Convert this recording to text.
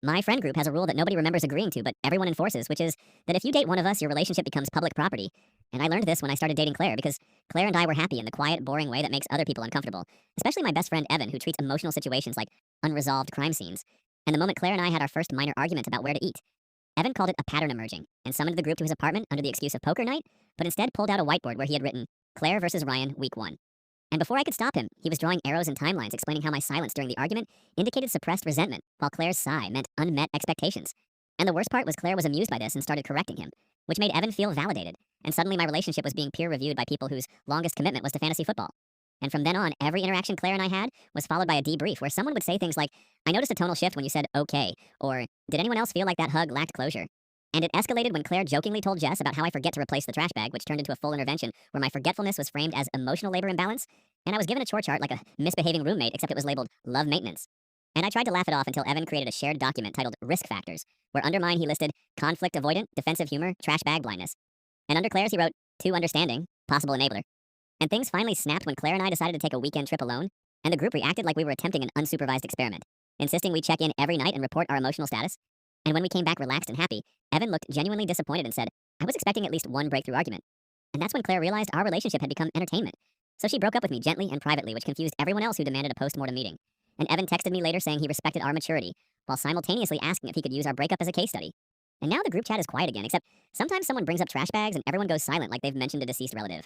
My friend group has a rule that nobody remembers agreeing to, but everyone enforces, which is that if you date one of us, your relationship becomes public property. And I learned this when I started dating Claire because Claire and I were happy in the quiet, boring way that makes other people uncomfortable, especially my best friend Evan, who treats emotional situations like unresolved crime scenes. And the moment Claire and I had our first minor argument about where to eat, Evan called it a pattern emerging and summoned the group to his apartment under the excuse of poker night, but instead pulled out a whiteboard where he had written Claire versus Ryan, week 1. And before I could stop him, he was drawing arrows and timelines explaining how my silence during the argument indicated suppressed resentment, while Claire's sigh meant unmet expectations. And the worst part was Claire was amused by this and started correcting him, which made Evan feel validated. And suddenly my relationship was being peer reviewed by people whose longest commitment was to fantasy football. And from then on, every interaction Claire and I had was followed by a debrief where someone would say things like, I noticed a tonal shift when you said okay, or did anyone else feel like that hug lacked closure? And it escalated when Claire jokingly told Jess about how I forget to replace the trash bag, which turned into a full intervention where my forgetfulness was framed as emotional labor imbalance, and I was given a chore chart like a misbehaving roommate, except it was labeled love maintenance. And I tried to laugh it off until Evan created a shared document titled Risk Factors, where under mine he listed conflict avoidant, defensive humor, trash bag blindness. And under Claire's he wrote too understanding, possible enabler. And things finally snapped when Claire and I decided to take a weekend trip alone, and the group reacted like we were attempting an unsupervised experiment, insisting we check in every night and report our emotional status. And when we came back relaxed and happy, Evan looked genuinely disappointed and said, I was expecting at least one breakthrough argument. And that's when Claire realized our relationship had become entertainment. So she broke up with me gently and privately, which confused everyone else who demanded a post-mortem meeting. And Evan texted me later saying he respected our maturity, while simultaneously asking if he could use our breakup as a case study. And now the group chat is quiet again, except sometimes someone brings up trash bags and everyone goes silent like they've mentioned a deceased relative.